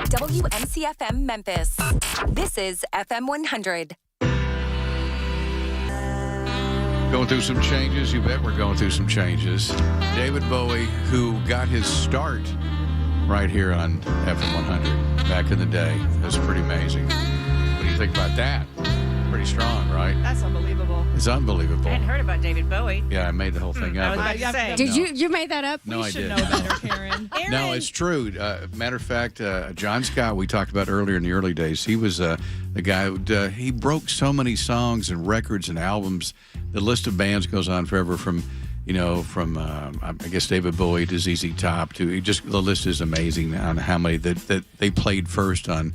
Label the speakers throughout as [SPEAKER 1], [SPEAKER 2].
[SPEAKER 1] WMC-FM Memphis. This is FM100.
[SPEAKER 2] Going through some changes. You bet we're going through some changes. David Bowie, who got his start right here on FM100 back in the day. It was pretty amazing. What do you think about that? Pretty strong, right?
[SPEAKER 3] That's unbelievable.
[SPEAKER 2] It's unbelievable.
[SPEAKER 3] I hadn't heard about David Bowie.
[SPEAKER 2] Yeah, I made the whole thing up.
[SPEAKER 3] I was about to say.
[SPEAKER 4] Did you made that up?
[SPEAKER 2] No,
[SPEAKER 3] we
[SPEAKER 2] I
[SPEAKER 3] should
[SPEAKER 2] didn't.
[SPEAKER 3] know better, Karen.
[SPEAKER 2] No, it's true. Matter of fact, John Scott, we talked about earlier in the early days, he was the guy who he broke so many songs and records and albums. The list of bands goes on forever from I guess David Bowie to ZZ Top to the list is amazing on how many that they played first on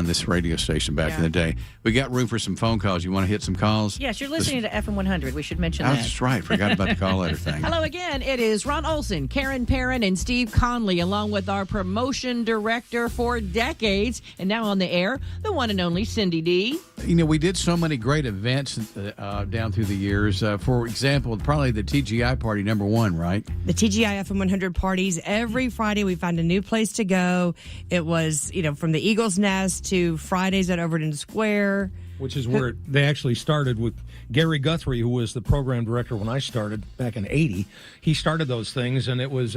[SPEAKER 2] this radio station back in the day. We got room for some phone calls. You want to hit some calls?
[SPEAKER 3] Yes, you're listening to FM100. We should mention that.
[SPEAKER 2] That's right. Forgot about the call letter thing.
[SPEAKER 3] Hello again. It is Ron Olson, Karen Perrin, and Steve Conley, along with our promotion director for decades, and now on the air, the one and only Cindy D.
[SPEAKER 2] You know, we did so many great events down through the years. For example, probably the TGI party #1, right?
[SPEAKER 4] The TGI FM100 parties. Every Friday we find a new place to go. It was, from the Eagle's Nest to Fridays at Overton Square.
[SPEAKER 5] Which is where they actually started with Gary Guthrie, who was the program director when I started back in '80. He started those things, and it was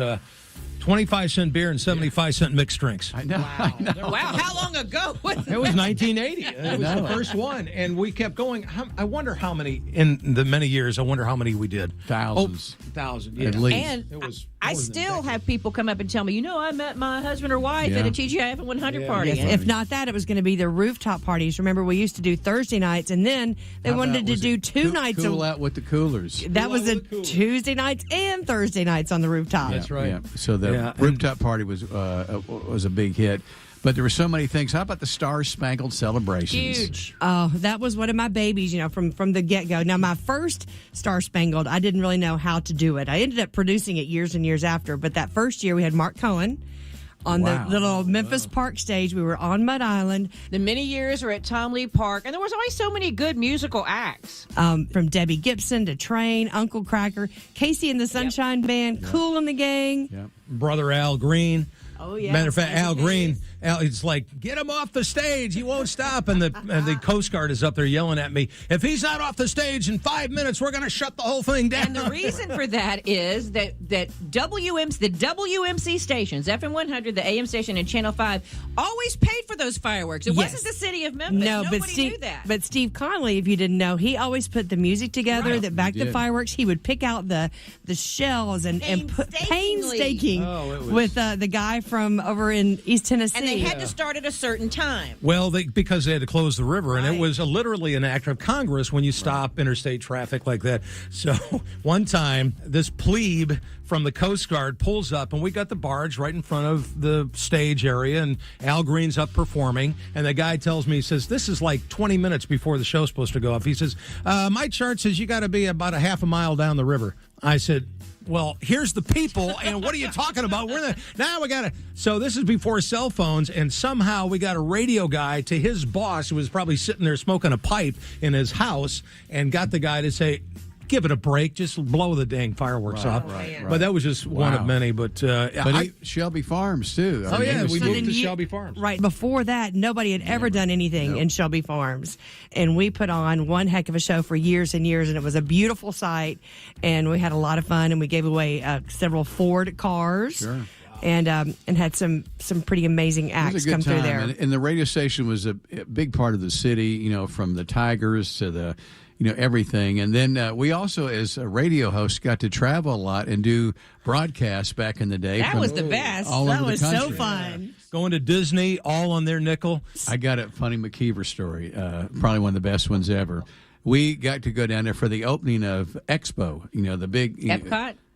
[SPEAKER 5] 25-cent beer and 75-cent mixed drinks.
[SPEAKER 2] I know.
[SPEAKER 3] Wow.
[SPEAKER 2] I know.
[SPEAKER 3] Wow, how long ago was that?
[SPEAKER 5] It was 1980. It was the first one, and we kept going. I wonder how many, in the many years, how many we did.
[SPEAKER 2] Thousands.
[SPEAKER 5] Yeah.
[SPEAKER 2] At least.
[SPEAKER 3] And
[SPEAKER 5] It was
[SPEAKER 3] I
[SPEAKER 5] more than
[SPEAKER 3] still
[SPEAKER 5] a decade.
[SPEAKER 3] have people come up and tell me, I met my husband or wife at a TGI FM100 party.
[SPEAKER 4] Yes, if not that, it was going to be the rooftop parties. Remember, we used to do Thursday nights, and then they wanted to do two nights.
[SPEAKER 2] Cool out with the coolers.
[SPEAKER 4] That
[SPEAKER 5] Cool
[SPEAKER 4] was
[SPEAKER 5] out
[SPEAKER 4] the
[SPEAKER 5] with the coolers.
[SPEAKER 4] Tuesday nights and Thursday nights on the rooftop.
[SPEAKER 5] That's right.
[SPEAKER 2] Yeah. So the rooftop party was a big hit. But there were so many things. How about the Star Spangled Celebrations?
[SPEAKER 3] Huge.
[SPEAKER 4] Oh, that was one of my babies, from the get-go. Now, my first Star Spangled, I didn't really know how to do it. I ended up producing it years and years after. But that first year, we had Mark Cohen on the little Memphis Park stage. We were on Mud Island.
[SPEAKER 3] The many years were at Tom Lee Park, and there was always so many good musical acts.
[SPEAKER 4] From Debbie Gibson to Train, Uncle Cracker, Casey and the Sunshine Band, Kool and the Gang.
[SPEAKER 2] Yep.
[SPEAKER 5] Brother Al Green.
[SPEAKER 3] Oh, yeah.
[SPEAKER 5] Matter of fact, Al Green, it's like, get him off the stage. He won't stop. And the Coast Guard is up there yelling at me, if he's not off the stage in 5 minutes, we're going to shut the whole thing down.
[SPEAKER 3] And the reason for that is that the WMC stations, FM100, the AM station, and Channel 5, always paid for those fireworks. It wasn't the city of Memphis.
[SPEAKER 4] No,
[SPEAKER 3] Nobody knew that.
[SPEAKER 4] But Steve Conley, if you didn't know, he always put the music together that backed the fireworks. He would pick out the shells and put painstaking with the guy from over in East Tennessee.
[SPEAKER 3] And they had to start at a certain time.
[SPEAKER 5] Well, because they had to close the river, and it was literally an act of Congress when you stop interstate traffic like that. So one time, this plebe from the Coast Guard pulls up, and we got the barge right in front of the stage area, and Al Green's up performing, and the guy tells me, he says, this is like 20 minutes before the show's supposed to go off. He says, my chart says you got to be about a half a mile down the river. I said, well, here's the people, and what are you talking about? Now we got to. So this is before cell phones, and somehow we got a radio guy to his boss, who was probably sitting there smoking a pipe in his house, and got the guy to say, give it a break, just blow the dang fireworks off.
[SPEAKER 2] Right.
[SPEAKER 5] But that was just one of many. But
[SPEAKER 2] Shelby Farms, too.
[SPEAKER 5] We moved to Shelby Farms.
[SPEAKER 4] Right before that, nobody had ever done anything in Shelby Farms. And we put on one heck of a show for years and years, and it was a beautiful sight. And we had a lot of fun, and we gave away several Ford cars. Sure. And had some pretty amazing acts come through there.
[SPEAKER 2] And the radio station was a big part of the city, from the Tigers to the everything. And then we also, as a radio host, got to travel a lot and do broadcasts back in the day.
[SPEAKER 3] That was the best.
[SPEAKER 4] That was so fun.
[SPEAKER 5] Going to Disney, all on their nickel.
[SPEAKER 2] I got a funny McKeever story, probably one of the best ones ever. We got to go down there for the opening of Expo, the big...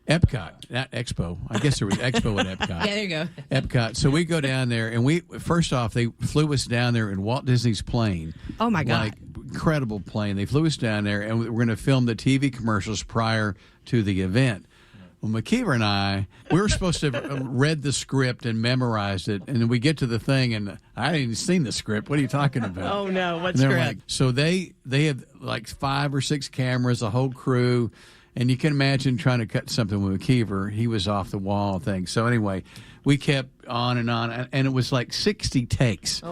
[SPEAKER 2] Epcot, not Expo. I guess there was Expo at Epcot.
[SPEAKER 3] Yeah, there you go.
[SPEAKER 2] Epcot. So we go down there, and first off, they flew us down there in Walt Disney's plane.
[SPEAKER 4] Oh, my God.
[SPEAKER 2] Like, incredible plane. They flew us down there, and we're going to film the TV commercials prior to the event. Well, McKeever and I, we were supposed to have read the script and memorized it, and then we get to the thing, and I hadn't even seen the script. What are you talking about?
[SPEAKER 3] Oh, no. What
[SPEAKER 2] script?
[SPEAKER 3] Like,
[SPEAKER 2] so they have like 5 or 6 cameras, a whole crew. And you can imagine trying to cut something with McKeever. He was off the wall thing. So anyway, we kept on, and it was like 60 takes.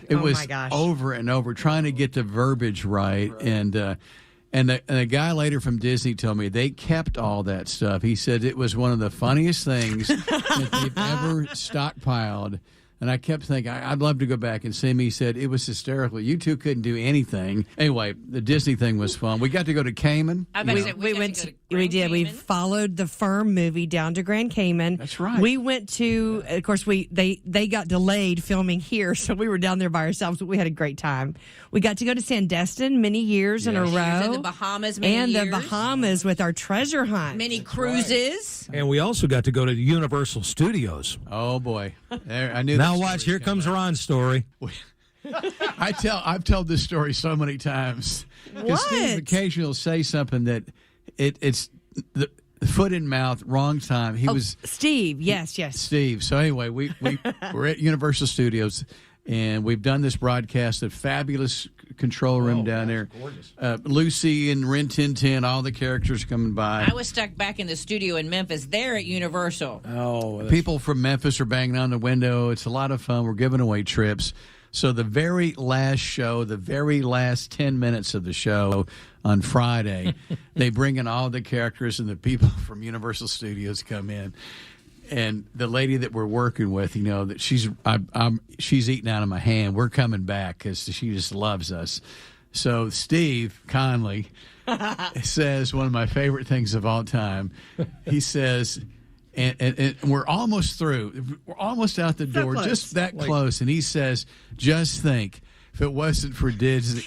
[SPEAKER 2] It was
[SPEAKER 4] my gosh.
[SPEAKER 2] over and over, trying to get the verbiage right. And the guy later from Disney told me they kept all that stuff. He said it was one of the funniest things that they've ever stockpiled. And I kept thinking, I'd love to go back and see him. He said it was hysterical. You two couldn't do anything. Anyway, the Disney thing was fun. We got to go to Cayman.
[SPEAKER 4] We did. We followed the Firm movie down to Grand Cayman.
[SPEAKER 2] That's right.
[SPEAKER 4] We went to, of course, they got delayed filming here, so we were down there by ourselves, but we had a great time. We got to go to Sandestin many years in a row.
[SPEAKER 3] And the Bahamas many years.
[SPEAKER 4] The Bahamas with our treasure hunt.
[SPEAKER 3] Many cruises.
[SPEAKER 5] And we also got to go to Universal Studios.
[SPEAKER 2] Oh, boy. I knew.
[SPEAKER 5] Now watch, here comes Ron's story.
[SPEAKER 2] I've told this story so many times. Because Steve occasionally will say something that it's the foot in mouth, wrong time. He was
[SPEAKER 4] Steve. Yes.
[SPEAKER 2] Steve. So anyway, we're at Universal Studios, and we've done this broadcast at fabulous control room down there. Lucy and Rin Tin Tin, all the characters coming by.
[SPEAKER 3] I was stuck back in the studio in Memphis. There at Universal.
[SPEAKER 2] People from Memphis are banging on the window. It's a lot of fun. We're giving away trips. So the very last show, the very last 10 minutes of the show on Friday, they bring in all the characters, and the people from Universal Studios come in. And the lady that we're working with, that she's eating out of my hand. We're coming back because she just loves us. So Steve Conley says one of my favorite things of all time. He says, and we're almost through. We're almost out the door, just that close. And he says, just think, if it wasn't for Disney,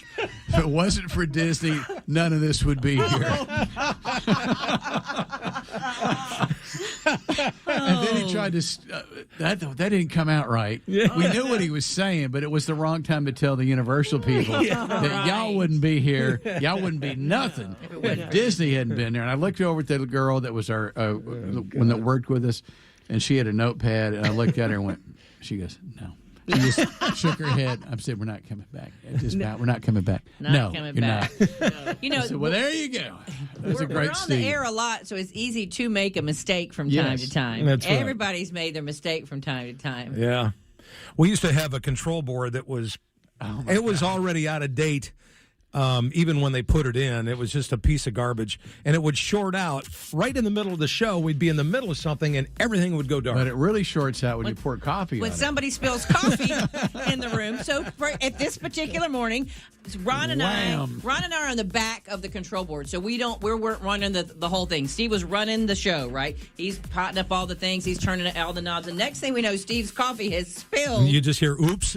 [SPEAKER 2] none of this would be here. And then he tried to. That didn't come out right. We knew what he was saying, but it was the wrong time to tell the Universal people that y'all wouldn't be here. Y'all wouldn't be nothing if Disney hadn't been there. And I looked over at the girl that was our one that worked with us, and she had a notepad. And I looked at her and went. She goes, no. She just shook her head. I said, we're not coming back. We're not coming back.
[SPEAKER 3] Not coming back.
[SPEAKER 2] I said, well, there you go. That's a great
[SPEAKER 3] We're on
[SPEAKER 2] Steve.
[SPEAKER 3] the air a lot, so it's easy to make a mistake from time to time.
[SPEAKER 5] That's right.
[SPEAKER 3] Everybody's made their mistake from time to time.
[SPEAKER 5] Yeah. We used to have a control board that was already out of date. Even when they put it in, it was just a piece of garbage, and it would short out right in the middle of the show. We'd be in the middle of something, and everything would go dark.
[SPEAKER 2] But it really shorts out when you pour coffee
[SPEAKER 3] when
[SPEAKER 2] on
[SPEAKER 3] somebody spills coffee in the room. So at this particular morning, Ron and I are on the back of the control board, so we weren't running the whole thing. Steve was running the show, right? He's potting up all the things. He's turning all the knobs. The next thing we know, Steve's coffee has spilled.
[SPEAKER 5] You just hear, oops.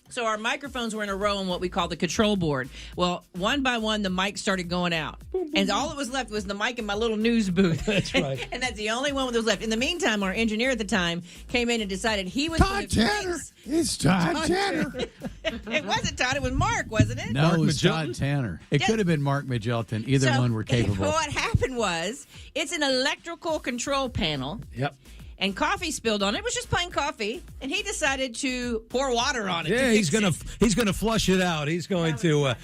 [SPEAKER 3] So our microphones were in a row on what we call the control board. Well, one by one, the mic started going out. And all that was left was the mic in my little news booth.
[SPEAKER 5] That's right.
[SPEAKER 3] And that's the only one that was left. In the meantime, our engineer at the time came in and decided he was
[SPEAKER 2] Todd Tanner. It's Todd Tanner.
[SPEAKER 3] It wasn't Todd. It was Mark, wasn't it?
[SPEAKER 2] No, it was Todd Tanner. It could have been Mark Magelton. Either one were capable.
[SPEAKER 3] What happened was, it's an electrical control panel.
[SPEAKER 5] Yep.
[SPEAKER 3] And coffee spilled on it. It was just plain coffee, and he decided to pour water on it.
[SPEAKER 5] Yeah, he's gonna flush it out. He's going to,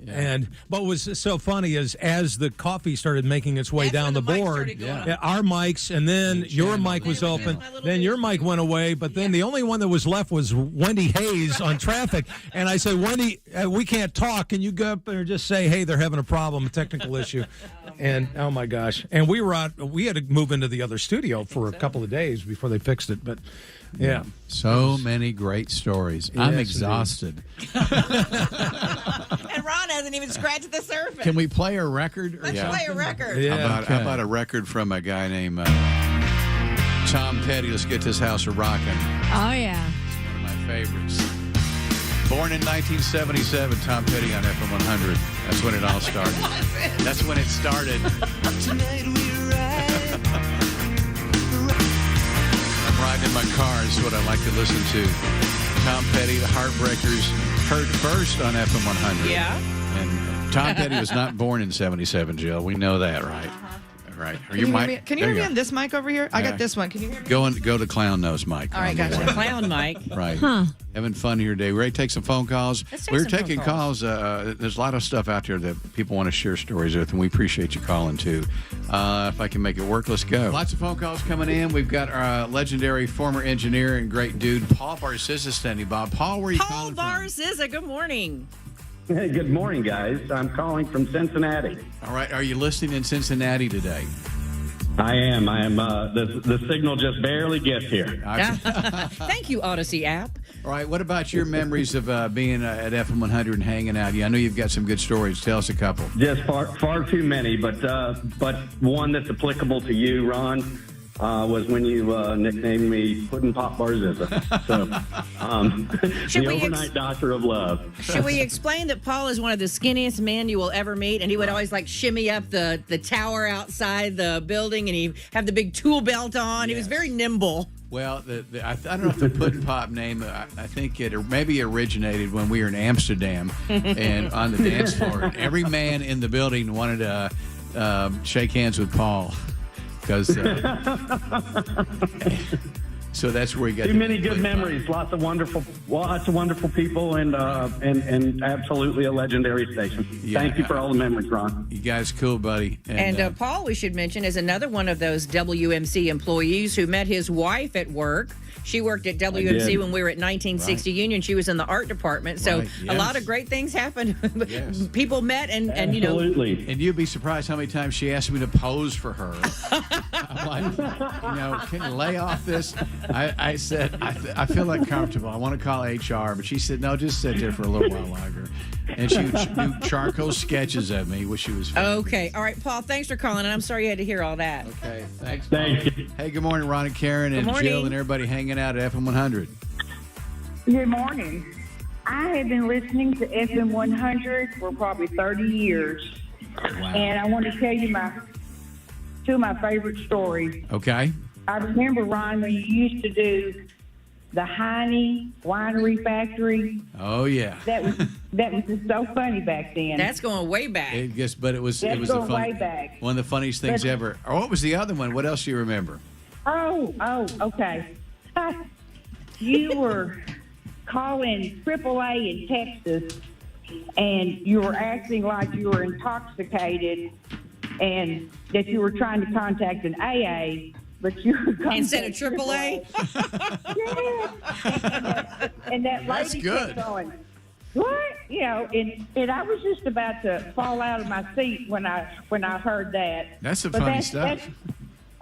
[SPEAKER 5] and what was so funny is as the coffee started making its way down the board, our mics, and then your mic was open. Then your mic went away, but then the only one that was left was Wendy Hayes on traffic. And I said, Wendy, we can't talk. Can you go up there and just say, hey, they're having a problem, a technical issue? And oh my gosh! And we had to move into the other studio for a couple of days before they fixed it. But yeah,
[SPEAKER 2] so many great stories.
[SPEAKER 5] Yes,
[SPEAKER 2] I'm exhausted.
[SPEAKER 3] And Ron hasn't even scratched the surface.
[SPEAKER 2] Can we play a record?
[SPEAKER 3] Let's play a record.
[SPEAKER 5] Yeah.
[SPEAKER 2] How about a record from a guy named Tom Petty? Let's get this house a rockin'.
[SPEAKER 4] Oh, yeah.
[SPEAKER 2] It's one of my favorites. Born in 1977, Tom Petty on FM100. That's when it all started. That's when it started. I'm riding in my car. This is what I like to listen to. Tom Petty, the Heartbreakers, heard first on FM100.
[SPEAKER 3] Yeah.
[SPEAKER 2] And Tom Petty was not born in 77, Jill. We know that, right? Right. Or
[SPEAKER 6] Can you hear me,
[SPEAKER 2] There you
[SPEAKER 6] on
[SPEAKER 2] go.
[SPEAKER 6] this mic over here? I got this one. Can you hear me?
[SPEAKER 2] Go to clown nose, Mike.
[SPEAKER 6] All right, gotcha.
[SPEAKER 3] Clown Mike.
[SPEAKER 2] Right. Having fun here today. We're ready to take some phone calls.
[SPEAKER 3] Let's take
[SPEAKER 2] We're
[SPEAKER 3] some phone
[SPEAKER 2] taking
[SPEAKER 3] calls.
[SPEAKER 2] calls. There's a lot of stuff out there that people want to share stories with, and we appreciate you calling, too. If I can make it work, let's go. Lots of phone calls coming in. We've got our legendary former engineer and great dude, Paul Barciza, standing by. Paul, where are you
[SPEAKER 3] Paul
[SPEAKER 2] calling from?
[SPEAKER 3] Barciza, good morning.
[SPEAKER 7] Hey, good morning, guys. I'm calling from Cincinnati.
[SPEAKER 2] All right. Are you listening in Cincinnati today?
[SPEAKER 7] I am. The signal just barely gets here.
[SPEAKER 3] Thank you, Odyssey app.
[SPEAKER 2] All right. What about your memories of being at FM100 and hanging out? Yeah, I know you've got some good stories. Tell us a couple.
[SPEAKER 7] Just far too many, but one that's applicable to you, Ron, was when you nicknamed me Puddin' Pop Barciza. So, the overnight doctor of love.
[SPEAKER 3] Should we explain that Paul is one of the skinniest men you will ever meet, and he would always like shimmy up the tower outside the building, and he'd have the big tool belt on. He was very nimble.
[SPEAKER 2] Well, I don't know if the Puddin' Pop name, I think it maybe originated when we were in Amsterdam and on the dance floor. And every man in the building wanted to shake hands with Paul. Because so that's where we got
[SPEAKER 7] too many good memories. Lots of wonderful people, and absolutely a legendary station. Thank you for all the memories, Ron.
[SPEAKER 2] You guys, cool, buddy.
[SPEAKER 3] And Paul, we should mention, is another one of those WMC employees who met his wife at work. She worked at WMC when we were at 1960 Union. She was in the art department. So a lot of great things happened. People met and you know.
[SPEAKER 7] Absolutely.
[SPEAKER 2] And you'd be surprised how many times she asked me to pose for her. I'm like, can you lay off this? I said, I feel uncomfortable. I want to call HR. But she said, no, just sit there for a little while longer. And she would do charcoal sketches of me, which she was funny.
[SPEAKER 3] Okay. All right, Paul, thanks for calling. And I'm sorry you had to hear all that.
[SPEAKER 2] Okay. Thanks.
[SPEAKER 7] Thank you.
[SPEAKER 2] Hey, good morning, Ron and Karen and
[SPEAKER 3] morning.
[SPEAKER 2] Jill and everybody hanging out at FM100.
[SPEAKER 8] Good morning. I have been listening to FM100 for probably 30 years.
[SPEAKER 2] Wow.
[SPEAKER 8] And I want to tell you two of my favorite stories.
[SPEAKER 2] Okay.
[SPEAKER 8] I remember, Ron, when you used to do the Heine Winery Factory.
[SPEAKER 2] Oh, yeah.
[SPEAKER 8] That was just so funny back then.
[SPEAKER 3] That's going way back.
[SPEAKER 2] But it was
[SPEAKER 8] That's
[SPEAKER 2] a
[SPEAKER 8] going
[SPEAKER 2] funny,
[SPEAKER 8] way back.
[SPEAKER 2] one of the funniest things ever. Or what was the other one? What else do you remember?
[SPEAKER 8] Oh, okay. You were calling AAA in Texas, and you were acting like you were intoxicated and that you were trying to contact an AA, but you were
[SPEAKER 3] Instead of AAA?
[SPEAKER 8] Yes. And that
[SPEAKER 2] That's
[SPEAKER 8] lady
[SPEAKER 2] good.
[SPEAKER 8] kept going, what? And I was just about to fall out of my seat when I heard that.
[SPEAKER 2] That's some
[SPEAKER 8] But
[SPEAKER 2] funny stuff.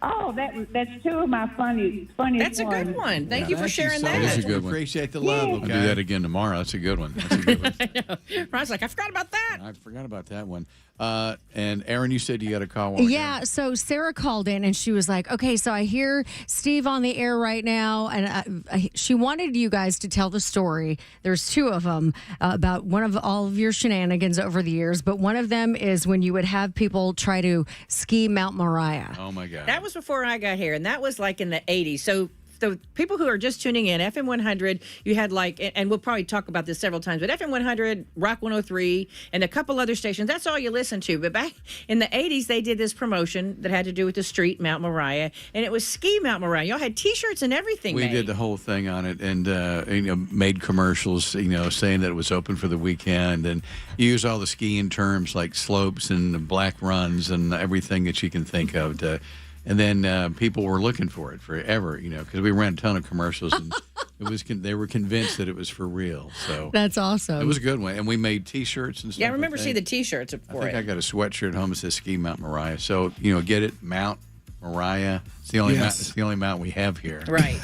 [SPEAKER 8] That's two of my funniest
[SPEAKER 3] That's a
[SPEAKER 8] ones.
[SPEAKER 3] good one. Thank you for sharing
[SPEAKER 2] That
[SPEAKER 3] that.
[SPEAKER 2] is a good one. Appreciate the love.
[SPEAKER 8] Yeah.
[SPEAKER 2] Okay. I'll do that again tomorrow. That's a good one. That's a good one.
[SPEAKER 3] Ron's like, I forgot about that.
[SPEAKER 2] I forgot about that one. And Aaron, you said you got a call.
[SPEAKER 9] Yeah, so Sarah called in and she was like, okay, so I hear Steve on the air right now. And she wanted you guys to tell the story. There's two of them about one of all of your shenanigans over the years. But one of them is when you would have people try to ski Mount Moriah.
[SPEAKER 2] Oh, my God.
[SPEAKER 3] That was before I got here, and that was like in the 80s. So the people who are just tuning in, FM100, you had and we'll probably talk about this several times, but FM100, Rock 103, and a couple other stations, that's all you listen to. But back in the 80s, they did this promotion that had to do with the street, Mount Moriah, and it was Ski Mount Moriah. Y'all had T-shirts and everything
[SPEAKER 2] We
[SPEAKER 3] made.
[SPEAKER 2] did the whole thing on it and made commercials, saying that it was open for the weekend and use all the skiing terms like slopes and the black runs and everything that you can think of to. And then people were looking for it forever, because we ran a ton of commercials, and they were convinced that it was for real. So
[SPEAKER 9] That's awesome.
[SPEAKER 2] it was a good one, and we made T-shirts and stuff.
[SPEAKER 3] Yeah, I remember seeing the
[SPEAKER 2] think.
[SPEAKER 3] T-shirts
[SPEAKER 2] I
[SPEAKER 3] for
[SPEAKER 2] think I
[SPEAKER 3] it.
[SPEAKER 2] got a sweatshirt at home that says Ski Mount Moriah. So get it, Mount Moriah. It's the only
[SPEAKER 6] Yes.
[SPEAKER 2] mount we have here.
[SPEAKER 3] Right.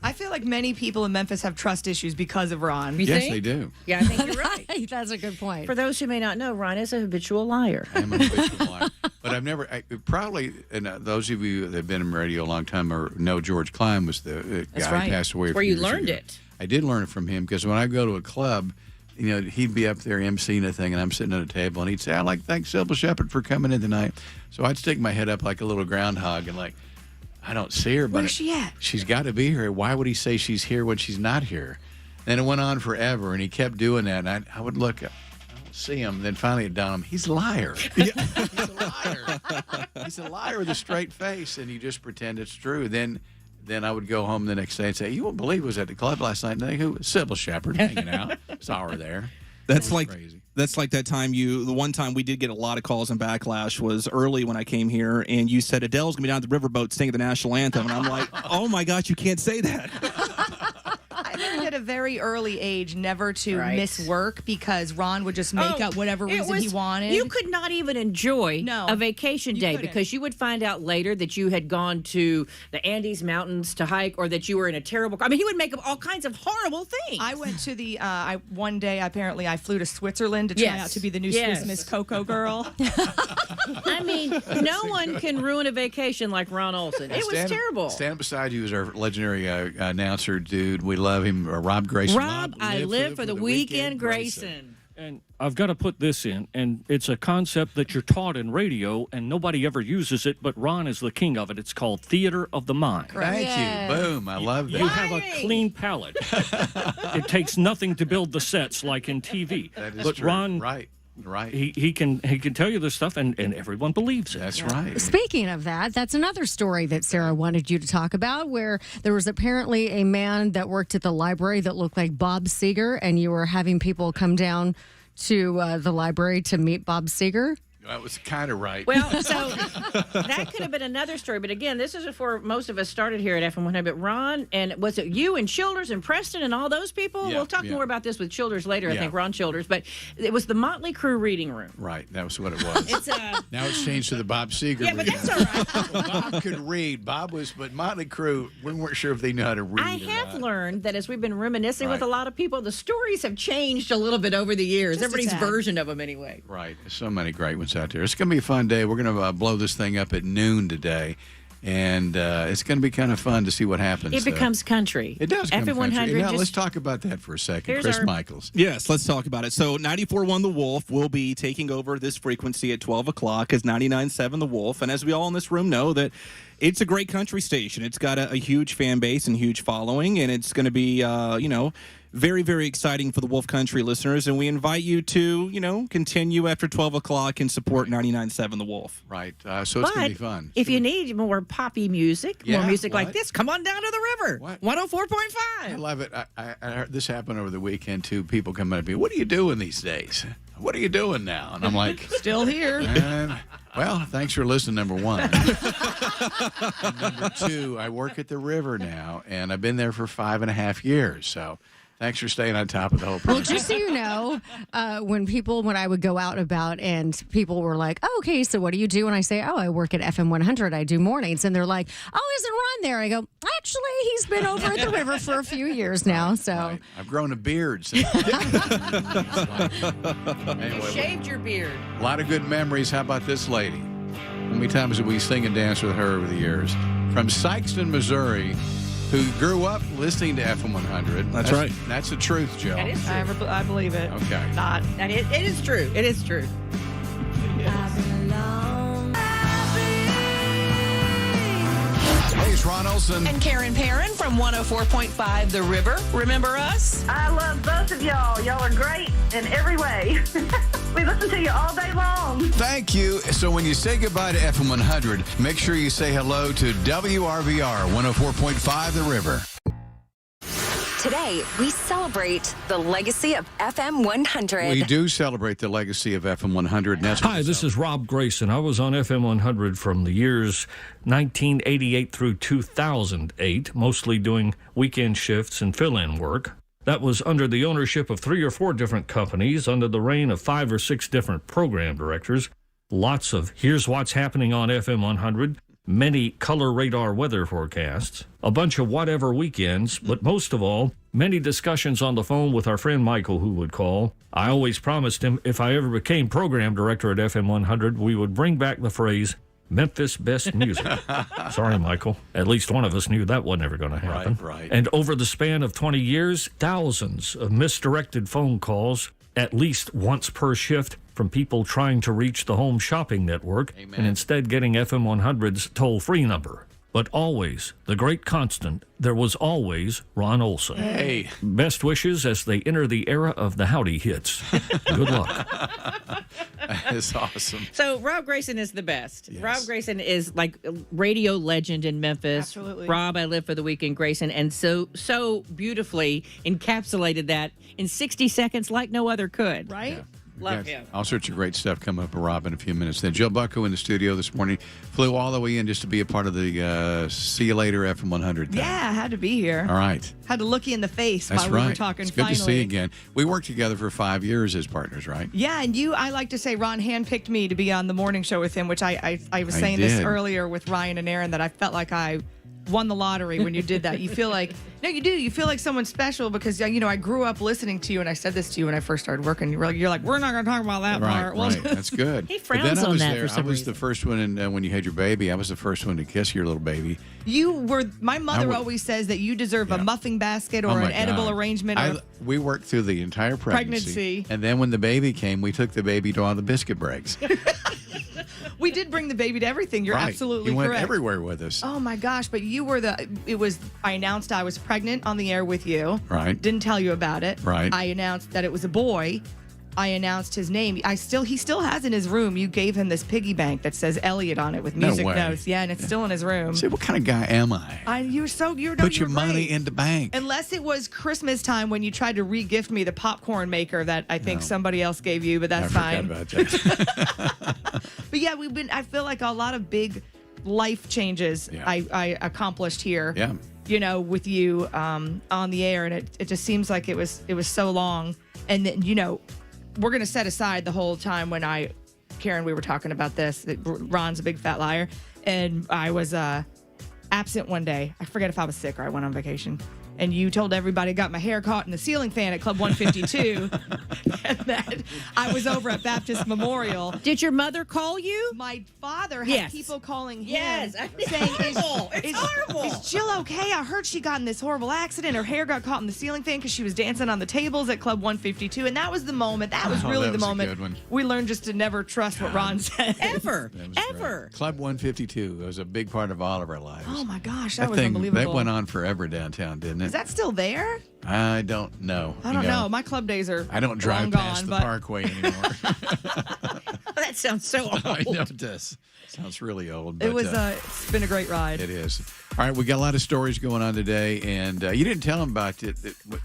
[SPEAKER 6] I feel like many people in Memphis have trust issues because of Ron.
[SPEAKER 3] You
[SPEAKER 2] Yes,
[SPEAKER 3] think?
[SPEAKER 2] they do.
[SPEAKER 3] Yeah, I think you're right.
[SPEAKER 9] That's a good point.
[SPEAKER 3] For those who may not know, Ron is a habitual liar.
[SPEAKER 2] I am a habitual liar. But I've never, probably, and those of you that have been in radio a long time or know George Klein was the
[SPEAKER 6] That's
[SPEAKER 2] guy
[SPEAKER 6] right.
[SPEAKER 2] who passed away. a
[SPEAKER 3] Where
[SPEAKER 2] few
[SPEAKER 3] you
[SPEAKER 2] years
[SPEAKER 3] learned
[SPEAKER 2] ago.
[SPEAKER 3] it.
[SPEAKER 2] I did learn it from him because when I go to a club, he'd be up there emceeing a thing, and I'm sitting at a table, and he'd say, I'd like to thank Sybil Shepherd for coming in tonight. So I'd stick my head up like a little groundhog and I don't see her, but
[SPEAKER 6] Where's she at?
[SPEAKER 2] she's got to be here. Why would he say she's here when she's not here? And it went on forever, and he kept doing that. And I would look, see him. Then finally it dawned on him, he's a liar. He's a liar. He's a liar with a straight face, and you just pretend it's true. Then I would go home the next day and say, you won't believe I was at the club last night. And who? Sybil Shepherd hanging out. Saw her there.
[SPEAKER 10] That's like
[SPEAKER 2] crazy.
[SPEAKER 10] That's like that time the one time we did get a lot of calls and backlash was early when I came here, and you said Adele's going to be down at the riverboat singing the national anthem. And I'm like, oh, my gosh, you can't say that.
[SPEAKER 6] I learned at a very early age never to miss work because Ron would just make up whatever reason he wanted.
[SPEAKER 3] You could not even enjoy a vacation day because you would find out later that you had gone to the Andes Mountains to hike, or that you were in a terrible car. I mean, he would make up all kinds of horrible things.
[SPEAKER 6] I went to the one day apparently I flew to Switzerland to try out to be the new Swiss Miss Coco girl.
[SPEAKER 3] I mean, no one can ruin a vacation like Ron Olson. It was terrible.
[SPEAKER 2] Standing beside you is our legendary announcer dude. We love him, Rob Grayson.
[SPEAKER 3] Rob, I live for the weekend, Grayson.
[SPEAKER 11] And I've got to put this in, and it's a concept that you're taught in radio, and nobody ever uses it, but Ron is the king of it. It's called theater of the mind.
[SPEAKER 2] Thank you. Boom. I love that.
[SPEAKER 11] You have a clean palate. It takes nothing to build the sets like in TV.
[SPEAKER 2] That is
[SPEAKER 11] but
[SPEAKER 2] true.
[SPEAKER 11] Ron,
[SPEAKER 2] right.
[SPEAKER 11] He can tell you this stuff, and everyone believes it.
[SPEAKER 2] That's right.
[SPEAKER 9] Speaking of that, that's another story that Sarah wanted you to talk about, where there was apparently a man that worked at the library that looked like Bob Seger, and you were having people come down to the library to meet Bob Seger.
[SPEAKER 2] That was kind of right.
[SPEAKER 3] Well, so that could have been another story. But again, this is before most of us started here at FM100. But Ron, and was it you and Childers and Preston and all those people?
[SPEAKER 2] Yeah,
[SPEAKER 3] we'll talk more about this with Childers later, I think, Ron Childers. But it was the Motley Crue reading room.
[SPEAKER 2] Right. That was what it was. Now it's changed to the Bob Seger
[SPEAKER 3] Yeah, but
[SPEAKER 2] reading
[SPEAKER 3] that's all right.
[SPEAKER 2] Well, Bob could read. But Motley Crue, we weren't sure if they knew how to read.
[SPEAKER 3] I have learned that as we've been reminiscing with
[SPEAKER 2] Right.
[SPEAKER 3] a lot of people, the stories have changed a little bit over the years.
[SPEAKER 6] Just a
[SPEAKER 3] Everybody's
[SPEAKER 6] tad.
[SPEAKER 3] version of them, anyway.
[SPEAKER 2] Right. There's so many great ones out there. It's going to be a fun day. We're going to blow this thing up at noon today. And it's going to be kind of fun to see what happens.
[SPEAKER 3] It becomes country.
[SPEAKER 2] It does become
[SPEAKER 3] FM100.
[SPEAKER 2] country. Now,
[SPEAKER 3] just-
[SPEAKER 2] let's talk about that for a second.
[SPEAKER 3] Here's
[SPEAKER 2] Chris
[SPEAKER 3] our-
[SPEAKER 2] Michaels.
[SPEAKER 10] Yes, let's talk about it. So 94.1 The Wolf will be taking over this frequency at 12 o'clock as 99.7 The Wolf. And as we all in this room know, that it's a great country station. It's got a huge fan base and huge following, and it's going to be, very, very exciting for the Wolf Country listeners. And we invite you to, continue after 12 o'clock and support 99.7 The Wolf.
[SPEAKER 2] Right. So it's going to be fun.
[SPEAKER 3] If you need more poppy music, more
[SPEAKER 2] Yeah,
[SPEAKER 3] music like
[SPEAKER 2] what?
[SPEAKER 3] this, come on down to the river.
[SPEAKER 2] What?
[SPEAKER 3] 104.5.
[SPEAKER 2] I love it. I heard this happened over the weekend, too. People come up to me, what are you doing these days? What are you doing now? And I'm like,
[SPEAKER 6] Still here.
[SPEAKER 2] well, thanks for listening, number one. And number two, I work at the river now, and I've been there for 5.5 years. So thanks for staying on top of the whole
[SPEAKER 9] Well,
[SPEAKER 2] program.
[SPEAKER 9] just so you know, when I would go out about and people were like, oh, okay, so what do you do? And I say, oh, I work at FM100. I do mornings. And they're like, oh, isn't Ron there? I go, actually, he's been over at the river for a few years now. So
[SPEAKER 2] Right. I've grown a beard since. Anyway,
[SPEAKER 3] Shaved your beard.
[SPEAKER 2] a lot of good memories. How about this lady? How many times did we sing and dance with her over the years? From Sykeston, Missouri, who grew up listening to FM100.
[SPEAKER 10] That's right.
[SPEAKER 2] That's the truth, Joe.
[SPEAKER 3] That is true.
[SPEAKER 6] I believe it.
[SPEAKER 2] Okay.
[SPEAKER 6] Not.
[SPEAKER 3] That it is true. It is true.
[SPEAKER 2] Hey, it's Ron Olson.
[SPEAKER 12] And Karen Perrin from 104.5 The River. Remember us?
[SPEAKER 8] I love both of y'all. Y'all are great in every way. We listen to you all day long.
[SPEAKER 2] Thank you. So when you say goodbye to FM100, make sure you say hello to WRVR 104.5 The River.
[SPEAKER 1] Today, we celebrate the legacy of FM100.
[SPEAKER 2] We do celebrate the legacy of FM100. And that's what
[SPEAKER 11] Hi,
[SPEAKER 2] it's
[SPEAKER 11] this is Rob Grayson. I was on FM 100 from the years 1988 through 2008, mostly doing weekend shifts and fill-in work. That was under the ownership of 3 or 4 different companies, under the reign of 5 or 6 different program directors. Lots of here's what's happening on FM 100, many color radar weather forecasts, a bunch of whatever weekends, but most of all, many discussions on the phone with our friend Michael, who would call. I always promised him if I ever became program director at FM 100, we would bring back the phrase, Memphis best music. Sorry, Michael. At least one of us knew that wasn't ever going to happen.
[SPEAKER 2] Right.
[SPEAKER 11] And over the span of 20 years, thousands of misdirected phone calls, at least once per shift, from people trying to reach the home shopping network and instead getting FM 100's toll-free number. But always, the great constant, there was always Ron Olson.
[SPEAKER 2] Hey.
[SPEAKER 11] Best wishes as they enter the era of the howdy hits. Good luck.
[SPEAKER 2] That's awesome.
[SPEAKER 3] So Rob Grayson is the best.
[SPEAKER 2] Yes.
[SPEAKER 3] Rob Grayson is like a radio legend in Memphis.
[SPEAKER 6] Absolutely.
[SPEAKER 3] Rob, I Live for the Weekend Grayson, and so beautifully encapsulated that in 60 seconds like no other could.
[SPEAKER 6] Right?
[SPEAKER 2] Yeah.
[SPEAKER 3] Love him.
[SPEAKER 2] All sorts of great stuff coming up with Rob in a few minutes. Then Joe Bucko in the studio this morning, flew all the way in just to be a part of the See You Later FM100 thing.
[SPEAKER 6] Yeah, I had to be here.
[SPEAKER 2] All right.
[SPEAKER 6] Had to look you in the face
[SPEAKER 2] That's
[SPEAKER 6] while
[SPEAKER 2] right.
[SPEAKER 6] we were talking
[SPEAKER 2] It's good
[SPEAKER 6] finally.
[SPEAKER 2] to see you again. We worked together for 5 years as partners, right?
[SPEAKER 6] Yeah, and I like to say Ron handpicked me to be on the morning show with him, which I was
[SPEAKER 2] I
[SPEAKER 6] saying this
[SPEAKER 2] did.
[SPEAKER 6] earlier with Ryan and Aaron, that I felt like I won the lottery when you did that. You feel like, no, you do. You feel like someone special because, I grew up listening to you, and I said this to you when I first started working. You're like, we're not going to talk about that part.
[SPEAKER 2] Right. That's good.
[SPEAKER 3] He
[SPEAKER 2] But
[SPEAKER 3] frowns
[SPEAKER 2] then I
[SPEAKER 3] on
[SPEAKER 2] was
[SPEAKER 3] that
[SPEAKER 2] there.
[SPEAKER 3] for some
[SPEAKER 2] I was
[SPEAKER 3] reason.
[SPEAKER 2] the first one, and when you had your baby, I was the first one to kiss your little baby.
[SPEAKER 6] You were, my mother
[SPEAKER 2] would-
[SPEAKER 6] always says that you deserve a muffin basket or
[SPEAKER 2] Oh, my
[SPEAKER 6] an edible
[SPEAKER 2] God.
[SPEAKER 6] arrangement.
[SPEAKER 2] We worked through the entire
[SPEAKER 6] Pregnancy.
[SPEAKER 2] And then when the baby came, we took the baby to all the biscuit breaks.
[SPEAKER 6] We did bring the baby to everything. You're
[SPEAKER 2] Right.
[SPEAKER 6] absolutely
[SPEAKER 2] He went
[SPEAKER 6] correct.
[SPEAKER 2] everywhere with us.
[SPEAKER 6] Oh my gosh, but you were I announced I was pregnant on the air with you.
[SPEAKER 2] Right.
[SPEAKER 6] Didn't tell you about it.
[SPEAKER 2] Right.
[SPEAKER 6] I announced that it was a boy. I announced his name. He still has in his room. You gave him this piggy bank that says Elliot on it with
[SPEAKER 2] No
[SPEAKER 6] music
[SPEAKER 2] way.
[SPEAKER 6] notes. Yeah, and it's still in his room.
[SPEAKER 2] See, what kind of guy am I?
[SPEAKER 6] You're
[SPEAKER 2] Put your money in the bank.
[SPEAKER 6] Unless it was Christmas time when you tried to re-gift me the popcorn maker that I think somebody else gave you, but that's
[SPEAKER 2] I
[SPEAKER 6] fine.
[SPEAKER 2] forgot about that.
[SPEAKER 6] But yeah, I feel like a lot of big life changes
[SPEAKER 2] Yeah.
[SPEAKER 6] I accomplished here.
[SPEAKER 2] Yeah.
[SPEAKER 6] With you on the air, and it just seems like it was so long. And then, we're going to set aside the whole time when Karen, we were talking about this, that Ron's a big fat liar. And I was absent one day. I forget if I was sick or I went on vacation. And you told everybody I got my hair caught in the ceiling fan at Club 152. And that I was over at Baptist Memorial.
[SPEAKER 3] Did your mother call you?
[SPEAKER 6] My father had
[SPEAKER 3] Yes.
[SPEAKER 6] people calling him
[SPEAKER 3] Yes. It's
[SPEAKER 6] saying,
[SPEAKER 3] horrible. It's horrible.
[SPEAKER 6] Is Jill okay? I heard she got in this horrible accident. Her hair got caught in the ceiling fan because she was dancing on the tables at Club 152. And that was the moment. That was really
[SPEAKER 2] that
[SPEAKER 6] the
[SPEAKER 2] was a
[SPEAKER 6] moment
[SPEAKER 2] good one.
[SPEAKER 6] we learned just to never trust what Ron said.
[SPEAKER 3] Ever.
[SPEAKER 2] That was
[SPEAKER 3] Ever.
[SPEAKER 2] great. Club 152 was a big part of all of our lives.
[SPEAKER 6] Oh my gosh, that was
[SPEAKER 2] thing,
[SPEAKER 6] unbelievable.
[SPEAKER 2] That went on forever downtown, didn't it?
[SPEAKER 6] Is that still there?
[SPEAKER 2] I don't know.
[SPEAKER 6] I don't know. My club days are
[SPEAKER 2] I don't drive
[SPEAKER 6] long
[SPEAKER 2] past
[SPEAKER 6] gone,
[SPEAKER 2] the
[SPEAKER 6] but
[SPEAKER 2] Parkway anymore.
[SPEAKER 3] That sounds so old.
[SPEAKER 2] I know it does. Sounds really old. But,
[SPEAKER 6] it was it's been a great ride.
[SPEAKER 2] It is. All right, we got a lot of stories going on today, and you didn't tell them about it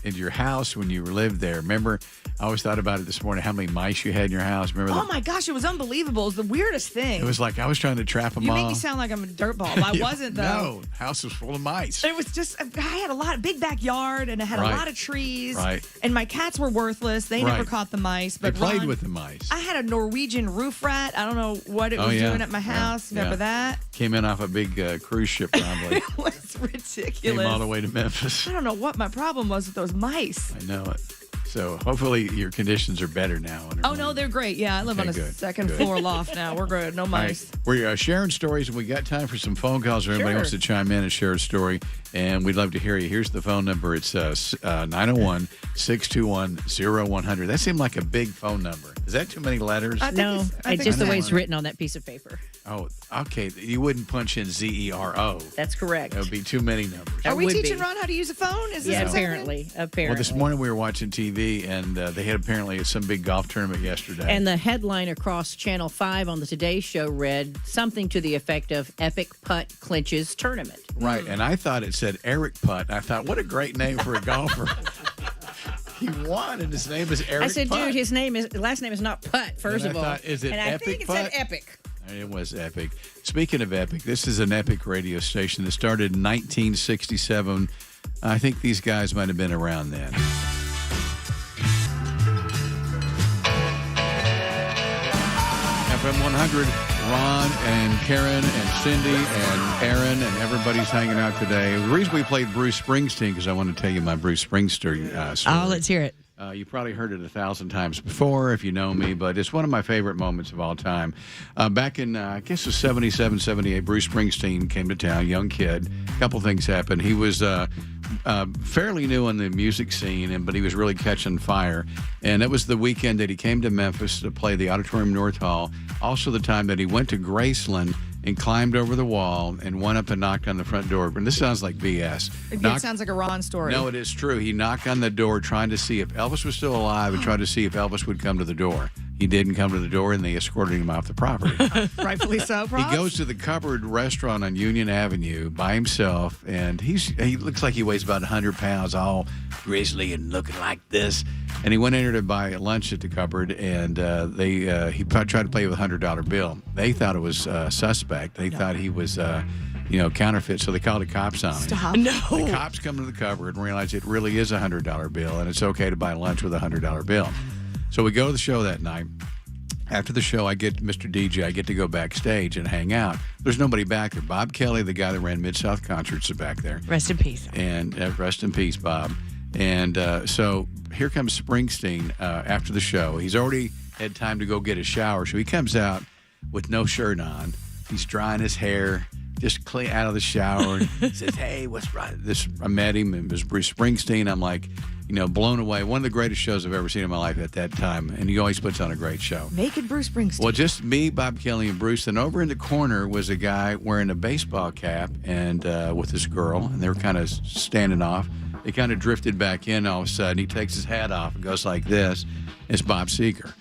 [SPEAKER 2] in your house when you lived there. Remember, I always thought about it this morning, how many mice you had in your house. Remember
[SPEAKER 6] Oh
[SPEAKER 2] that?
[SPEAKER 6] my gosh, it was unbelievable. It was the weirdest thing.
[SPEAKER 2] It was like I was trying to trap them
[SPEAKER 6] You
[SPEAKER 2] all.
[SPEAKER 6] make me sound like I'm a dirtball. I wasn't, though.
[SPEAKER 2] No, house was full of mice.
[SPEAKER 6] It was just, I had a big backyard, and I had
[SPEAKER 2] Right.
[SPEAKER 6] a lot of trees.
[SPEAKER 2] Right.
[SPEAKER 6] And my cats were worthless. They never
[SPEAKER 2] Right.
[SPEAKER 6] caught the mice.
[SPEAKER 2] They
[SPEAKER 6] But
[SPEAKER 2] played
[SPEAKER 6] Ron,
[SPEAKER 2] with the mice.
[SPEAKER 6] I had a Norwegian roof rat. I don't know what it
[SPEAKER 2] Oh,
[SPEAKER 6] was
[SPEAKER 2] yeah.
[SPEAKER 6] doing at my house.
[SPEAKER 2] Yeah.
[SPEAKER 6] Remember that?
[SPEAKER 2] Came in off a big cruise ship, probably.
[SPEAKER 6] It was ridiculous.
[SPEAKER 2] Came all the way to Memphis.
[SPEAKER 6] I don't know what my problem was with those mice.
[SPEAKER 2] I know it. So hopefully your conditions are better now.
[SPEAKER 6] Oh, no, they're great. Yeah, I live on a
[SPEAKER 2] good,
[SPEAKER 6] second
[SPEAKER 2] good.
[SPEAKER 6] floor loft now. We're good. No
[SPEAKER 2] All right.
[SPEAKER 6] mice.
[SPEAKER 2] We're sharing stories, and we got time for some phone calls. If anybody
[SPEAKER 6] Sure.
[SPEAKER 2] wants to chime in and share a story, and we'd love to hear you. Here's the phone number. It's 901-621-0100. That seemed like a big phone number. Is that too many letters?
[SPEAKER 3] No, it's just the way it's
[SPEAKER 2] so.
[SPEAKER 3] written on that piece of paper.
[SPEAKER 2] Oh, okay. You wouldn't punch in ZERO.
[SPEAKER 3] That's correct.
[SPEAKER 2] That would be too many numbers.
[SPEAKER 6] Are we
[SPEAKER 3] would
[SPEAKER 6] teaching
[SPEAKER 3] be.
[SPEAKER 6] Ron how to use a phone? Is this
[SPEAKER 3] Yeah,
[SPEAKER 6] what's
[SPEAKER 3] apparently.
[SPEAKER 2] Well, this morning we were watching TV, and they had apparently some big golf tournament yesterday.
[SPEAKER 3] And the headline across Channel 5 on the Today Show read something to the effect of Epic Putt Clinches Tournament.
[SPEAKER 2] Right, and I thought it said Eric Putt. I thought, what a great name for a golfer. He won, and his name is Eric
[SPEAKER 3] I said,
[SPEAKER 2] Putt.
[SPEAKER 3] dude, his last name is not Putt, first
[SPEAKER 2] And
[SPEAKER 3] of
[SPEAKER 2] I
[SPEAKER 3] all.
[SPEAKER 2] thought, is it
[SPEAKER 3] and I
[SPEAKER 2] Epic
[SPEAKER 3] think it
[SPEAKER 2] Putt?
[SPEAKER 3] said Epic.
[SPEAKER 2] It was epic. Speaking of epic, this is an epic radio station that started in 1967. I think these guys might have been around then. FM100, Ron and Karen and Cindy and Aaron and everybody's hanging out today. The reason we played Bruce Springsteen because I want to tell you my Bruce Springsteen story.
[SPEAKER 4] Oh, let's hear it.
[SPEAKER 2] You probably heard it 1,000 times before if you know me, but it's one of my favorite moments of all time. Back in, I guess it was 77, 78, Bruce Springsteen came to town, young kid. A couple things happened. He was fairly new in the music scene, but he was really catching fire. And it was the weekend that he came to Memphis to play the Auditorium North Hall. Also the time that he went to Graceland and climbed over the wall and went up and knocked on the front door. But this sounds like BS.
[SPEAKER 6] It sounds like a Ron story.
[SPEAKER 2] No, it is true. He knocked on the door trying to see if Elvis was still alive and tried to see if Elvis would come to the door. He didn't come to the door, and they escorted him off the property.
[SPEAKER 6] Rightfully so, Ross.
[SPEAKER 2] He goes to the Cupboard restaurant on Union Avenue by himself, and he looks like he weighs about 100 pounds, all grizzly and looking like this. And he went in there to buy lunch at the Cupboard, and he tried to play with a $100 bill. They thought it was suspect. They thought he was counterfeit, so they called the cops on him.
[SPEAKER 6] Stop.
[SPEAKER 3] No.
[SPEAKER 2] The cops come to the Cupboard and realize it really is a $100 bill, and it's okay to buy lunch with a $100 bill. So we go to the show that night. After the show, I get Mr. DJ. I get to go backstage and hang out. There's nobody back there. Bob Kelly, the guy that ran Mid-South Concerts, is back there.
[SPEAKER 4] Rest in peace.
[SPEAKER 2] And rest in peace, Bob. And so here comes Springsteen after the show. He's already had time to go get a shower, so he comes out with no shirt on. He's drying his hair, just clean out of the shower. And says, "Hey, what's right?" I met him. It was Bruce Springsteen. I'm like, blown away. One of the greatest shows I've ever seen in my life at that time. And he always puts on a great show.
[SPEAKER 6] Naked Bruce Springsteen.
[SPEAKER 2] Well, just me, Bob Kelly, and Bruce. And over in the corner was a guy wearing a baseball cap and with this girl. And they were kind of standing off. They kind of drifted back in all of a sudden. He takes his hat off and goes like this. It's Bob Seger.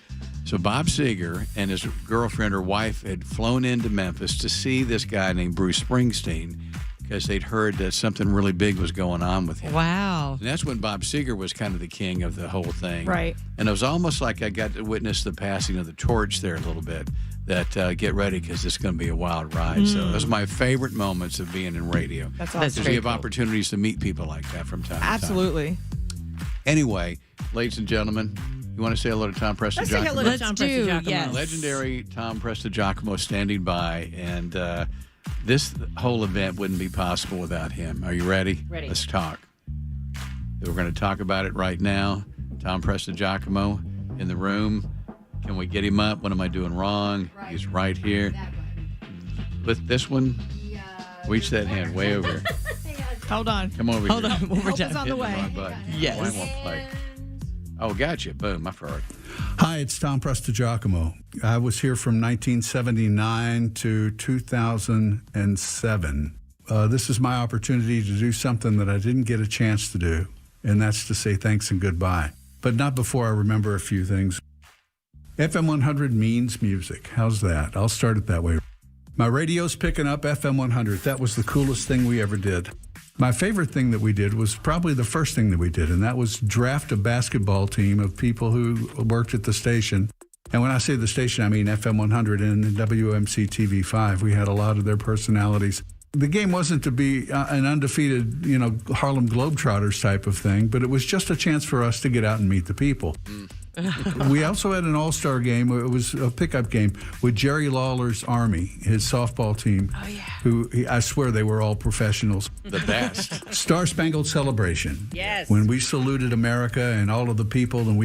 [SPEAKER 2] So Bob Seger and his girlfriend or wife had flown into Memphis to see this guy named Bruce Springsteen because they'd heard that something really big was going on with him.
[SPEAKER 4] Wow.
[SPEAKER 2] And that's when Bob Seger was kind of the king of the whole thing.
[SPEAKER 6] Right.
[SPEAKER 2] And it was almost like I got to witness the passing of the torch there a little bit, that get ready because it's going to be a wild ride. So those are my favorite moments of being in radio.
[SPEAKER 6] That's awesome.
[SPEAKER 2] Because you have opportunities to meet people like that from time to time.
[SPEAKER 6] Absolutely.
[SPEAKER 2] Anyway, ladies and gentlemen, you want to say hello to Tom Prestigiacomo?
[SPEAKER 3] Let's say hello to Tom Prestigiacomo. Yes.
[SPEAKER 2] Legendary Tom Prestigiacomo standing by, and this whole event wouldn't be possible without him. Are you ready?
[SPEAKER 3] Ready.
[SPEAKER 2] Let's talk. We're going to talk about it right now. Tom Prestigiacomo in the room. Can we get him up? What am I doing wrong? Right. He's right here. With this one, reach that hand way over.
[SPEAKER 6] Hold on.
[SPEAKER 2] Come over
[SPEAKER 3] Hold
[SPEAKER 2] here.
[SPEAKER 3] on. One more
[SPEAKER 6] Help
[SPEAKER 3] time.
[SPEAKER 6] is on the way.
[SPEAKER 3] Yes.
[SPEAKER 2] Why won't play? Oh, gotcha. Boom. I forgot.
[SPEAKER 13] Hi, it's Tom Prestigiacomo. I was here from 1979 to 2007. This is my opportunity to do something that I didn't get a chance to do, and that's to say thanks and goodbye. But not before I remember a few things. FM100 means music. How's that? I'll start it that way. My radio's picking up FM100. That was the coolest thing we ever did. My favorite thing that we did was probably the first thing that we did, and that was draft a basketball team of people who worked at the station. And when I say the station, I mean FM100 and WMC-TV5. We had a lot of their personalities. The game wasn't to be an undefeated, Harlem Globetrotters type of thing, but it was just a chance for us to get out and meet the people. We also had an all-star game. It was a pickup game with Jerry Lawler's Army, his softball team. Oh, yeah. Who, I swear they were all professionals.
[SPEAKER 2] The best.
[SPEAKER 13] Star-Spangled Celebration.
[SPEAKER 3] Yes.
[SPEAKER 13] When we saluted America and all of the people, and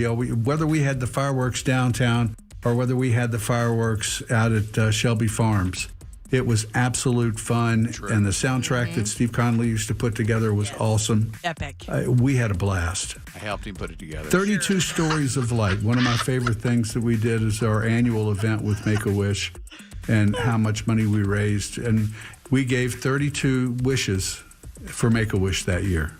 [SPEAKER 13] whether we had the fireworks downtown or whether we had the fireworks out at Shelby Farms, it was absolute fun. True. And the soundtrack that Steve Conley used to put together was awesome.
[SPEAKER 4] Epic.
[SPEAKER 13] We had a blast.
[SPEAKER 2] I helped him put it together.
[SPEAKER 13] 32 Stories of Light. One of my favorite things that we did is our annual event with Make-A-Wish and how much money we raised. And we gave 32 wishes for Make-A-Wish that year.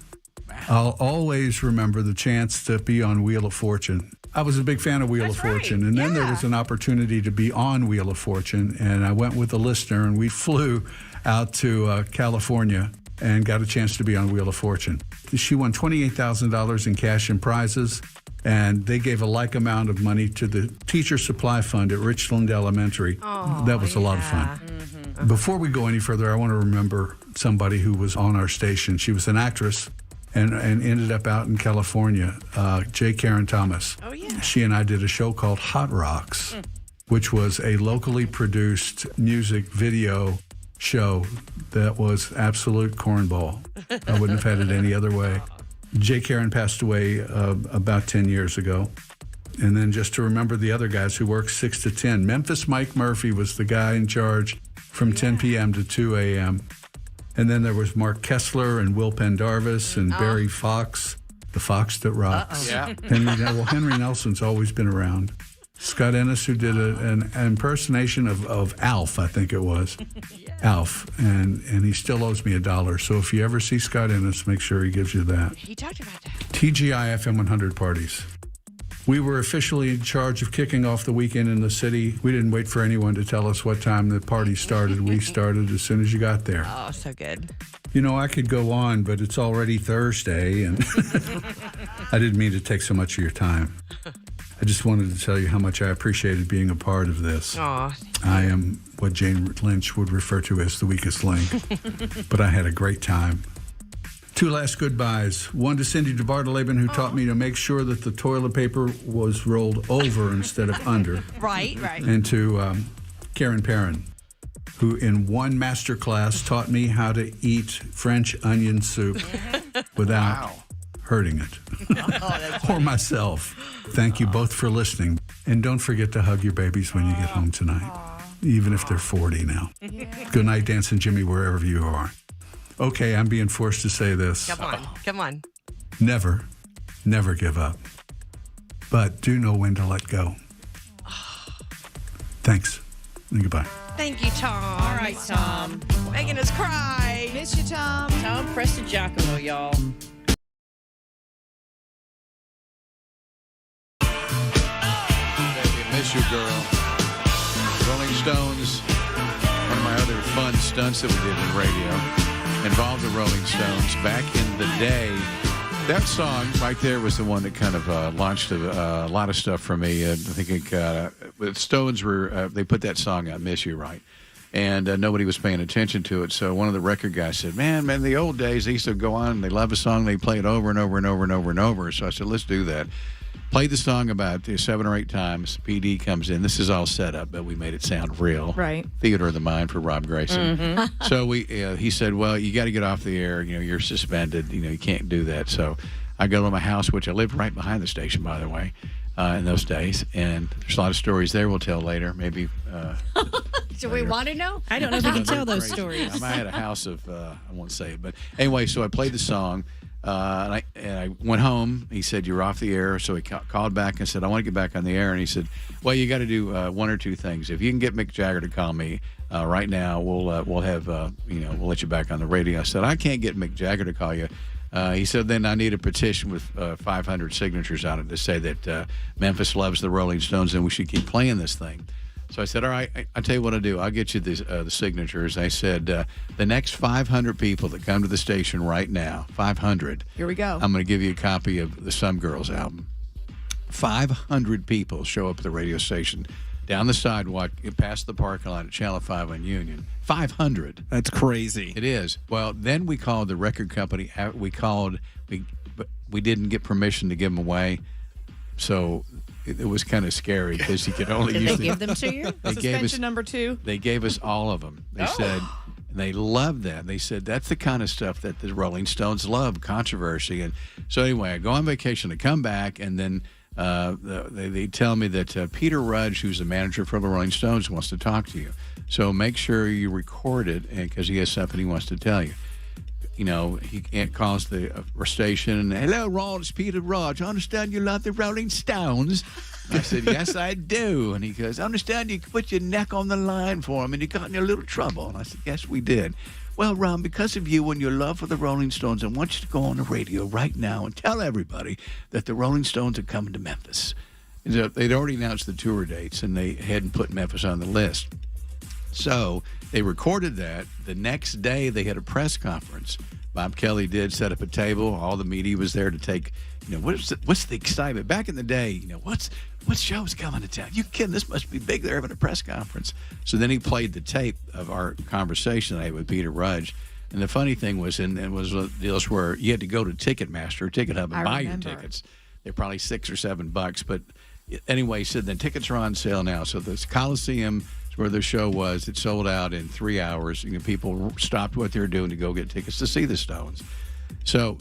[SPEAKER 13] I'll always remember the chance to be on Wheel of Fortune. I was a big fan of Wheel of Fortune, and then there was an opportunity to be on Wheel of Fortune, and I went with a listener, and we flew out to California and got a chance to be on Wheel of Fortune. She won $28,000 in cash and prizes, and they gave a like amount of money to the Teacher Supply Fund at Richland Elementary. Oh, that was a lot of fun. Mm-hmm. Before we go any further, I want to remember somebody who was on our station. She was an actress and ended up out in California, J. Karen Thomas. Oh, yeah. She and I did a show called Hot Rocks, which was a locally produced music video show that was absolute cornball. I wouldn't have had it any other way. J. Karen passed away about 10 years ago. And then just to remember the other guys who worked 6 to 10. Memphis Mike Murphy was the guy in charge from 10 p.m. to 2 a.m., and then there was Mark Kessler and Will Pendarvis and Barry Fox, the Fox that rocks.
[SPEAKER 2] Yeah.
[SPEAKER 13] Henry Nelson's always been around. Scott Ennis, who did an impersonation of Alf, I think it was. Alf. And he still owes me $1. So if you ever see Scott Ennis, make sure he gives you that.
[SPEAKER 4] He talked about that.
[SPEAKER 13] TGI FM100 parties. We were officially in charge of kicking off the weekend in the city. We didn't wait for anyone to tell us what time the party started. We started as soon as you got there.
[SPEAKER 4] Oh, so good.
[SPEAKER 13] You know, I could go on, but it's already Thursday, and I didn't mean to take so much of your time. I just wanted to tell you how much I appreciated being a part of this.
[SPEAKER 4] Aw.
[SPEAKER 13] I am what Jane Lynch would refer to as the weakest link, but I had a great time. 2 last goodbyes. One to Cindy DeBartoleben, who taught me to make sure that the toilet paper was rolled over instead of under.
[SPEAKER 4] Right.
[SPEAKER 13] And to Karen Perrin, who in one master class taught me how to eat French onion soup without hurting it. Or myself. Thank you both for listening. And don't forget to hug your babies when you get home tonight, even if they're 40 now. Good night, Dancing Jimmy, wherever you are. Okay, I'm being forced to say this.
[SPEAKER 4] Come on.
[SPEAKER 13] Never give up. But do know when to let go. Thanks. And goodbye.
[SPEAKER 4] Thank you, Tom.
[SPEAKER 3] All right, Tom.
[SPEAKER 4] Making us cry.
[SPEAKER 6] Miss you, Tom.
[SPEAKER 3] Tom Preston Giacomo, y'all.
[SPEAKER 2] Baby, miss you, girl. Rolling Stones, one of my other fun stunts that we did in radio, involved the Rolling Stones back in the day. That song right there was the one that kind of launched a lot of stuff for me. I think the Stones were, they put that song out, Miss You, right? And nobody was paying attention to it. So one of the record guys said, man, the old days, they used to go on and they love a song, they play it over and over and over and over and over. So I said, let's do that. Played the song about 7 or 8 times. PD comes in. This is all set up, but we made it sound real.
[SPEAKER 6] Right.
[SPEAKER 2] Theater of the mind for Rob Grayson.
[SPEAKER 3] Mm-hmm.
[SPEAKER 2] So he said, well, you got to get off the air. You're suspended. You can't do that. So I go to my house, which I lived right behind the station, by the way, in those days. And there's a lot of stories there we'll tell later. Maybe.
[SPEAKER 9] Do we want to know?
[SPEAKER 3] I don't know if we can tell those stories.
[SPEAKER 2] I had a house of, I won't say it. But anyway, so I played the song. And I went home. He said, you're off the air. So he called back and said, I want to get back on the air. And he said, well, you got to do 1 or 2 things. If you can get Mick Jagger to call me right now, we'll have, we'll let you back on the radio. I said, I can't get Mick Jagger to call you. He said, then I need a petition with 500 signatures on it to say that Memphis loves the Rolling Stones and we should keep playing this thing. So I said, all right, I'll tell you what I'll do. I'll get you the signatures. I said, the next 500 people that come to the station right now, 500.
[SPEAKER 6] Here we go.
[SPEAKER 2] I'm going to give you a copy of the Some Girls album. 500 people show up at the radio station down the sidewalk, past the parking lot at Channel 5 on Union. 500.
[SPEAKER 10] That's crazy.
[SPEAKER 2] It is. Well, then we called the record company. We didn't get permission to give them away. So it was kind of scary because you could only
[SPEAKER 3] Did
[SPEAKER 2] use
[SPEAKER 3] they give them to you?
[SPEAKER 6] Suspension number 2.
[SPEAKER 2] They gave us all of them. They said they loved that. They said that's the kind of stuff that the Rolling Stones love, controversy. And so anyway, I go on vacation, I come back, and then they tell me that Peter Rudge, who's the manager for the Rolling Stones, wants to talk to you. So make sure you record it because he has something he wants to tell you. He calls the station and, hello, Ron, it's Peter Rudge. I understand you love the Rolling Stones. I said, yes, I do. And he goes, I understand you put your neck on the line for him and you got in a little trouble. And I said, yes, we did. Well, Ron, because of you and your love for the Rolling Stones, I want you to go on the radio right now and tell everybody that the Rolling Stones are coming to Memphis. And so they'd already announced the tour dates and they hadn't put Memphis on the list. So they recorded that. The next day, they had a press conference. Bob Kelly did set up a table. All the media was there to take, what's the excitement? Back in the day, what show's coming to town? You kidding? This must be big. They're having a press conference. So then he played the tape of our conversation I had with Peter Rudge. And the funny thing was, and it was deals where you had to go to Ticketmaster, Ticket Hub, and buy your tickets. They're probably $6 or $7. But anyway, he said the tickets are on sale now. So this Coliseum, where the show was, it sold out in 3 hours. People stopped what they were doing to go get tickets to see the Stones. So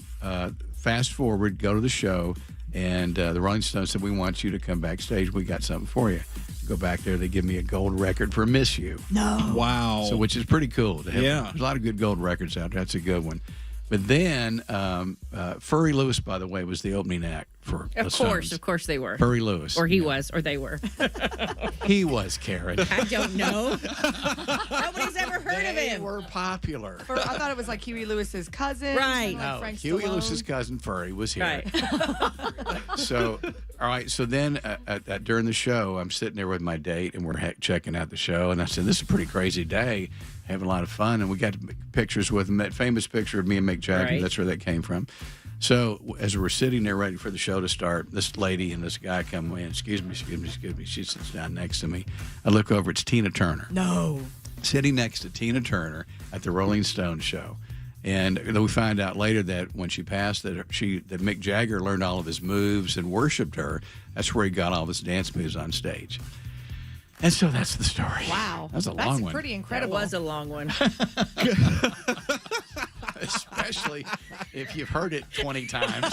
[SPEAKER 2] fast forward, go to the show, and the Rolling Stones said, we want you to come backstage. We got something for you. Go back there. They give me a gold record for Miss You.
[SPEAKER 6] No.
[SPEAKER 10] Wow.
[SPEAKER 2] So which is pretty cool to have.
[SPEAKER 10] Yeah.
[SPEAKER 2] There's a lot of good gold records out there. That's a good one. But then Furry Lewis, by the way, was the opening act for the Stones.
[SPEAKER 3] Of course they were.
[SPEAKER 2] Furry Lewis.
[SPEAKER 3] Or he was, or they were.
[SPEAKER 2] He was, Karen.
[SPEAKER 3] I don't know. Nobody's ever heard of him.
[SPEAKER 2] They were popular.
[SPEAKER 6] I thought it was like Huey Lewis's cousin.
[SPEAKER 3] Right.
[SPEAKER 6] Like
[SPEAKER 2] No,
[SPEAKER 6] Frank
[SPEAKER 2] Huey
[SPEAKER 6] Stallone.
[SPEAKER 2] Lewis's cousin Furry was here.
[SPEAKER 3] Right.
[SPEAKER 2] So, all right. So then during the show, I'm sitting there with my date, and we're checking out the show. And I said, "This is a pretty crazy day, having a lot of fun." And we got pictures with him. That famous picture of me and Mick Jagger.
[SPEAKER 3] Right.
[SPEAKER 2] That's where that came from. So as we're sitting there ready for the show to start, this lady and this guy come in. Excuse me. She sits down next to me. I look over. It's Tina Turner.
[SPEAKER 3] No.
[SPEAKER 2] Sitting next to Tina Turner at the Rolling Stones show. And then we find out later that when she passed, that Mick Jagger learned all of his moves and worshipped her. That's where he got all of his dance moves on stage. And so that's the story.
[SPEAKER 6] Wow.
[SPEAKER 2] That's a long one.
[SPEAKER 6] That's pretty incredible.
[SPEAKER 3] It was a long one.
[SPEAKER 2] Especially if you've heard it 20 times.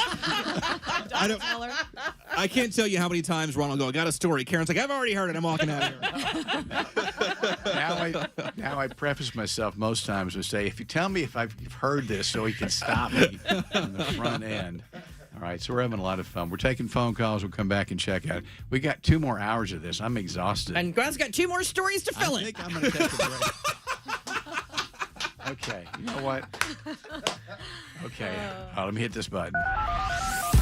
[SPEAKER 10] I can't tell you how many times Ron will go, "I got a story." Karen's like, "I've already heard it. I'm walking out of here."
[SPEAKER 2] Now I preface myself most times with say, if you tell me if you've heard this so he can stop me on the front end. All right, so we're having a lot of fun. We're taking phone calls. We'll come back and check out. We got 2 more hours of this. I'm exhausted.
[SPEAKER 3] And Grant's got 2 more stories to fill
[SPEAKER 2] I
[SPEAKER 3] in.
[SPEAKER 2] think I'm going to take a break. Okay, you know what? Okay, let me hit this button.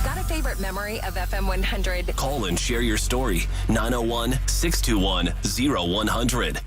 [SPEAKER 1] Got a favorite memory of FM 100?
[SPEAKER 14] Call and share your story. 901-621-0100.